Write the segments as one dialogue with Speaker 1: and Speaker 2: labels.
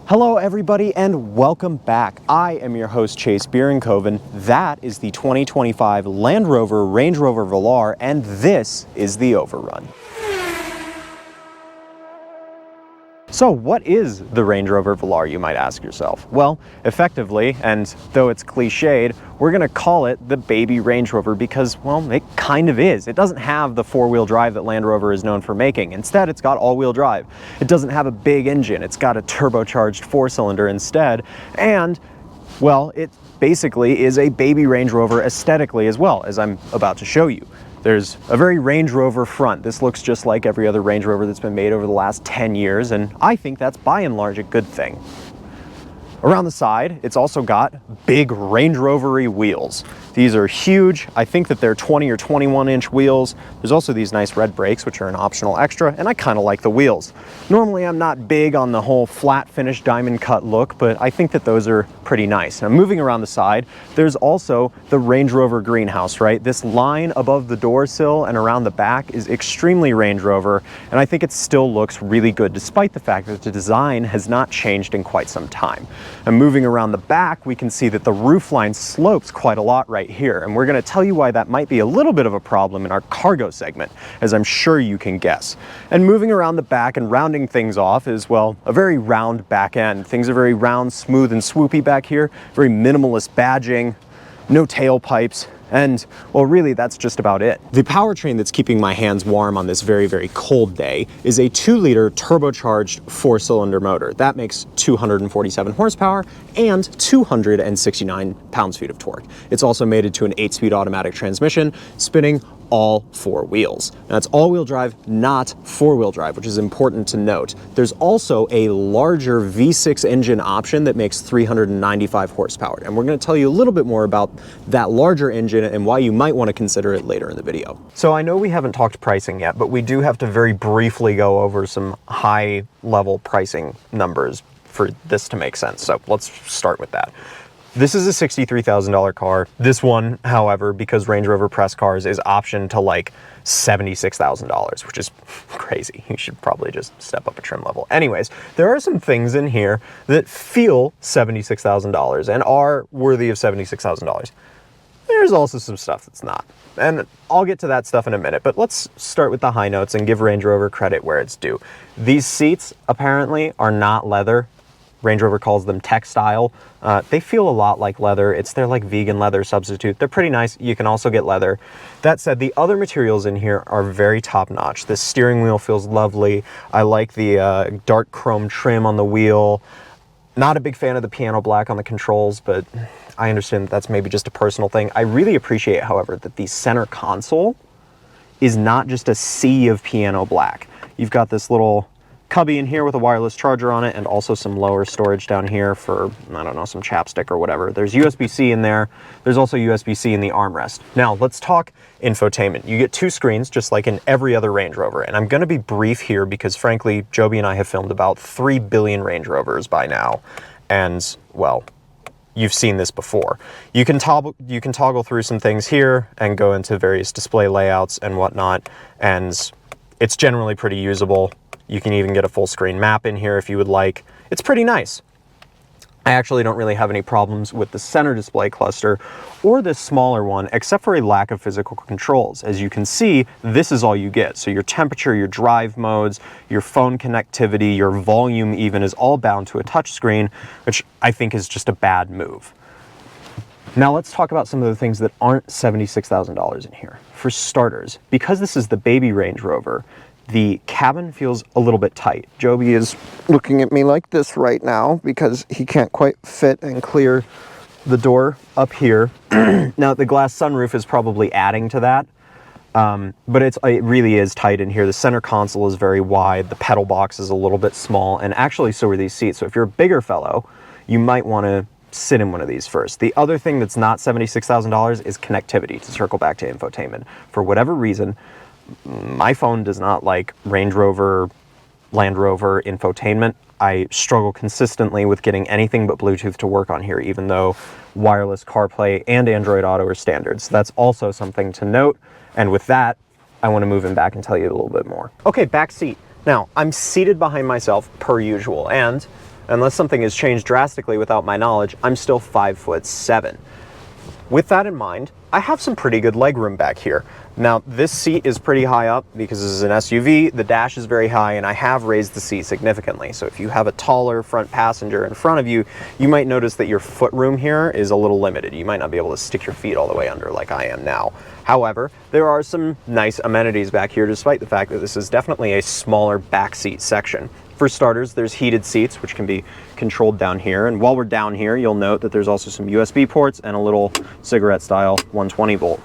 Speaker 1: Hello everybody and welcome back. I am your host Chase Bierenkoven. That is the 2025 Land Rover Range Rover Velar and this is the Overrun. So what is the Range Rover Velar, you might ask yourself? Well, effectively, and though it's cliched, we're gonna call it the baby Range Rover because, well, it kind of is. It doesn't have the four-wheel drive that Land Rover is known for making. Instead, it's got all-wheel drive. It doesn't have a big engine. It's got a turbocharged four-cylinder instead, and, well, it basically is a baby Range Rover aesthetically as well, as I'm about to show you. There's a very Range Rover front. This looks just like every other Range Rover that's been made over the last 10 years, and I think that's by and large a good thing. Around the side, it's also got big Range Rover-y wheels. These are huge. I think that they're 20 or 21-inch wheels. There's also these nice red brakes, which are an optional extra, and I kind of like the wheels. Normally, I'm not big on the whole flat finish diamond cut look, but I think that those are pretty nice. Now, moving around the side, there's also the Range Rover greenhouse, right? This line above the door sill and around the back is extremely Range Rover, and I think it still looks really good, despite the fact that the design has not changed in quite some time. And moving around the back, we can see that the roofline slopes quite a lot right here, and we're going to tell you why that might be a little bit of a problem in our cargo segment, as I'm sure you can guess. And moving around the back and rounding things off is, well, a very round back end. Things are very round, smooth, and swoopy back here, very minimalist badging, no tailpipes, and, well, really, that's just about it. The powertrain that's keeping my hands warm on this very, very cold day is a 2-liter turbocharged 4-cylinder motor. That makes 247 horsepower and 269 pounds-feet of torque. It's also mated to an 8-speed automatic transmission, spinning all 4 wheels. Now, it's all-wheel drive, not 4-wheel drive, which is important to note. There's also a larger V6 engine option that makes 395 horsepower, and we're going to tell you a little bit more about that larger engine and why you might want to consider it later in the video. So I know we haven't talked pricing yet, but we do have to very briefly go over some high-level pricing numbers for this to make sense, so let's start with that. This is a $63,000 car. This one, however, because Range Rover press cars, is optioned to like $76,000, which is crazy. You should probably just step up a trim level. Anyways, there are some things in here that feel $76,000 and are worthy of $76,000. There's also some stuff that's not. And I'll get to that stuff in a minute, but let's start with the high notes and give Range Rover credit where it's due. These seats apparently are not leather. Range Rover calls them textile. They feel a lot like leather. It's their like vegan leather substitute. They're pretty nice. You can also get leather. That said, the other materials in here are very top notch. The steering wheel feels lovely. I like the dark chrome trim on the wheel. Not a big fan of the piano black on the controls, but I understand that that's maybe just a personal thing. I really appreciate, however, that the center console is not just a sea of piano black. You've got this little cubby in here with a wireless charger on it and also some lower storage down here for, I don't know, some chapstick or whatever. There's USB-C in there. There's also USB-C in the armrest. Now, let's talk infotainment. You get 2 screens, just like in every other Range Rover, and I'm going to be brief here because, frankly, Joby and I have filmed about 3 billion Range Rovers by now, and, well, you've seen this before. You can toggle through some things here and go into various display layouts and whatnot, and it's generally pretty usable. You can even get a full screen map in here if you would like. It's pretty nice. I actually don't really have any problems with the center display cluster or this smaller one, except for a lack of physical controls. As you can see, this is all you get. So your temperature, your drive modes, your phone connectivity, your volume even is all bound to a touch screen, which I think is just a bad move. Now let's talk about some of the things that aren't $76,000 in here. For starters, because this is the baby Range Rover, the cabin feels a little bit tight. Joby is looking at me like this right now because he can't quite fit and clear the door up here. Now, the glass sunroof is probably adding to that, but it really is tight in here. The center console is very wide. The pedal box is a little bit small, and actually so are these seats. So if you're a bigger fellow, you might want to sit in one of these first. The other thing that's not $76,000 is connectivity, to circle back to infotainment. For whatever reason, my phone does not like Range Rover, Land Rover infotainment. I struggle consistently with getting anything but Bluetooth to work on here, even though wireless CarPlay and Android Auto are standards. So that's also something to note. And with that, I want to move him back and tell you a little bit more. Okay, back seat. Now, I'm seated behind myself per usual, and unless something has changed drastically without my knowledge, I'm still 5'7". With that in mind, I have some pretty good legroom back here. Now, this seat is pretty high up because this is an SUV, the dash is very high, and I have raised the seat significantly. So if you have a taller front passenger in front of you, you might notice that your footroom here is a little limited. You might not be able to stick your feet all the way under like I am now. However, there are some nice amenities back here, despite the fact that this is definitely a smaller backseat section. For starters, there's heated seats, which can be controlled down here. And while we're down here, you'll note that there's also some USB ports and a little cigarette-style 120 volt.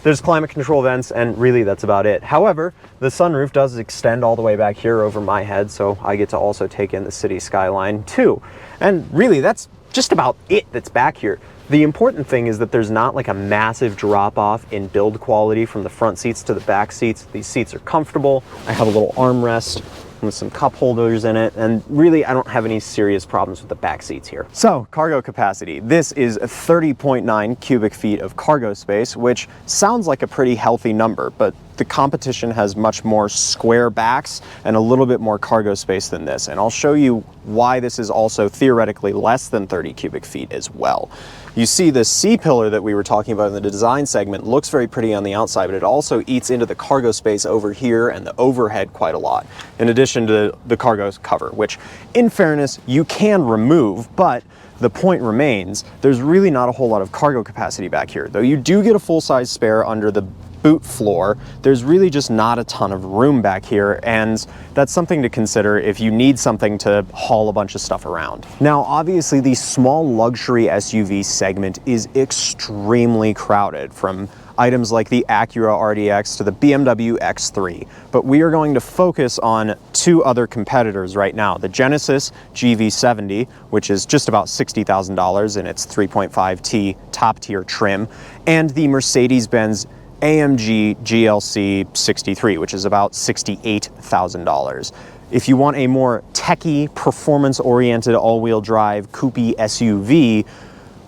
Speaker 1: There's climate control vents, and really that's about it. However, the sunroof does extend all the way back here over my head, so I get to also take in the city skyline too. And really, that's just about it that's back here. The important thing is that there's not like a massive drop-off in build quality from the front seats to the back seats. These seats are comfortable. I have a little armrest with some cup holders in it, and really I don't have any serious problems with the back seats here. So, cargo capacity. This is 30.9 cubic feet of cargo space, which sounds like a pretty healthy number, but the competition has much more square backs and a little bit more cargo space than this, and I'll show you why this is also theoretically less than 30 cubic feet as well. You see the C-pillar that we were talking about in the design segment looks very pretty on the outside, but it also eats into the cargo space over here and the overhead quite a lot, in addition to the cargo cover, which in fairness you can remove, but the point remains, there's really not a whole lot of cargo capacity back here. Though you do get a full-size spare under the boot floor, there's really just not a ton of room back here, and that's something to consider if you need something to haul a bunch of stuff around. Now, obviously, the small luxury SUV segment is extremely crowded, from items like the Acura RDX to the BMW X3, but we are going to focus on two other competitors right now, the Genesis GV70, which is just about $60,000 in its 3.5T top-tier trim, and the Mercedes-Benz AMG GLC 63, which is about $68,000. If you want a more techy, performance-oriented all-wheel drive coupe SUV,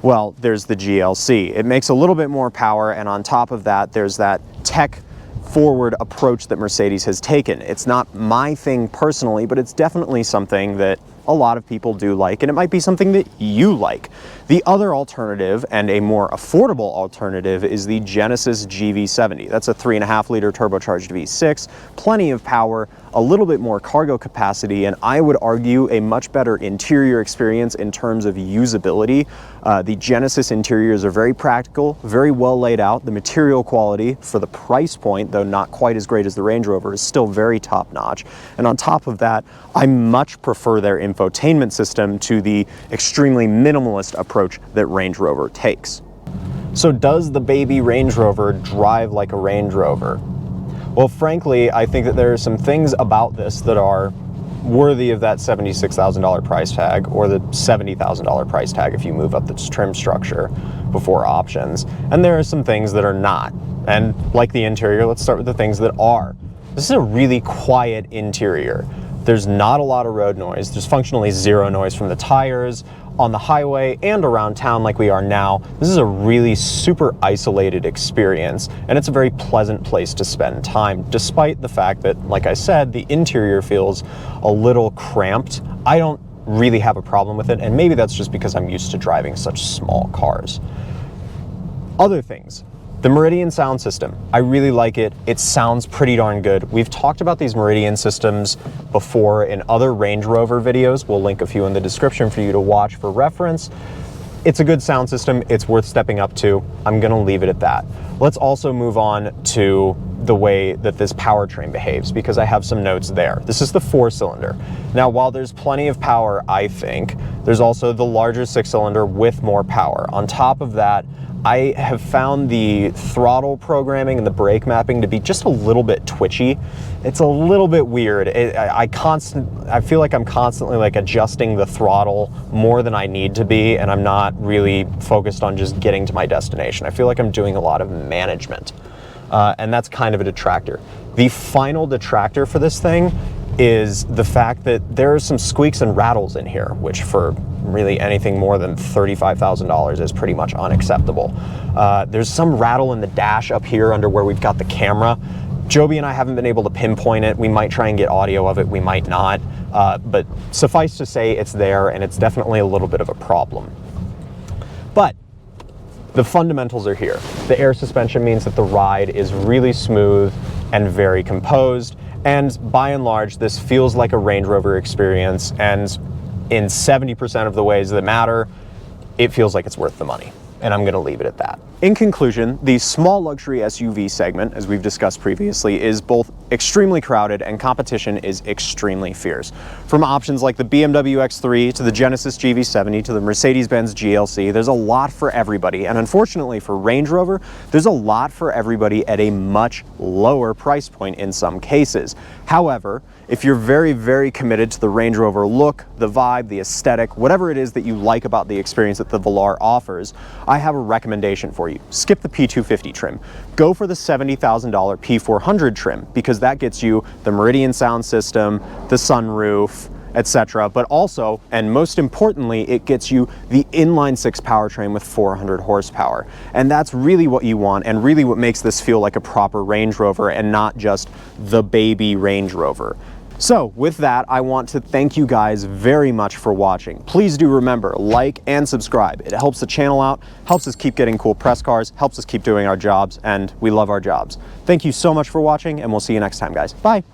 Speaker 1: well, there's the GLC. It makes a little bit more power, and on top of that, there's that tech-forward approach that Mercedes has taken. It's not my thing personally, but it's definitely something that a lot of people do like, and it might be something that you like. The other alternative, and a more affordable alternative, is the Genesis GV70. That's a 3.5-liter turbocharged V6, plenty of power, a little bit more cargo capacity, and I would argue a much better interior experience in terms of usability. The Genesis interiors are very practical, very well laid out. The material quality for the price point, though not quite as great as the Range Rover, is still very top-notch. And on top of that, I much prefer their infotainment system to the extremely minimalist approach that Range Rover takes. So does the baby Range Rover drive like a Range Rover? Well, frankly, I think that there are some things about this that are worthy of that $76,000 price tag, or the $70,000 price tag if you move up the trim structure before options. And there are some things that are not. And like the interior, let's start with the things that are. This is a really quiet interior. There's not a lot of road noise. There's functionally zero noise from the tires. On the highway and around town like we are now, this is a really super isolated experience, and it's a very pleasant place to spend time, despite the fact that, like I said, the interior feels a little cramped. I don't really have a problem with it, and maybe that's just because I'm used to driving such small cars. Other things. The Meridian sound system, I really like it. It sounds pretty darn good. We've talked about these Meridian systems before in other Range Rover videos. We'll link a few in the description for you to watch for reference. It's a good sound system. It's worth stepping up to. I'm gonna leave it at that. Let's also move on to the way that this powertrain behaves, because I have some notes there. This is the 4-cylinder. Now, while there's plenty of power, I think, there's also the larger 6-cylinder with more power. On top of that, I have found the throttle programming and the brake mapping to be just a little bit twitchy. It's a little bit weird. I feel like I'm constantly like adjusting the throttle more than I need to be, and I'm not really focused on just getting to my destination. I feel like I'm doing a lot of management, and that's kind of a detractor. The final detractor for this thing is the fact that there are some squeaks and rattles in here, which for really anything more than $35,000 is pretty much unacceptable. There's some rattle in the dash up here under where we've got the camera. Joby and I haven't been able to pinpoint it. We might try and get audio of it, we might not. But suffice to say, it's there, and it's definitely a little bit of a problem. But the fundamentals are here. The air suspension means that the ride is really smooth and very composed, and by and large, this feels like a Range Rover experience, and in 70% of the ways that matter, it feels like it's worth the money. And I'm gonna leave it at that. In conclusion, the small luxury SUV segment, as we've discussed previously, is both extremely crowded and competition is extremely fierce. From options like the BMW X3 to the Genesis GV70 to the Mercedes-Benz GLC, there's a lot for everybody. And unfortunately for Range Rover, there's a lot for everybody at a much lower price point in some cases. However, if you're very, very committed to the Range Rover look, the vibe, the aesthetic, whatever it is that you like about the experience that the Velar offers, I have a recommendation for you. Skip the P250 trim. Go for the $70,000 P400 trim, because that gets you the Meridian sound system, the sunroof, etc. But also, and most importantly, it gets you the inline-six powertrain with 400 horsepower. And that's really what you want, and really what makes this feel like a proper Range Rover and not just the baby Range Rover. So with that, I want to thank you guys very much for watching. Please do remember, like and subscribe. It helps the channel out, helps us keep getting cool press cars, helps us keep doing our jobs, and we love our jobs. Thank you so much for watching, and we'll see you next time, guys. Bye.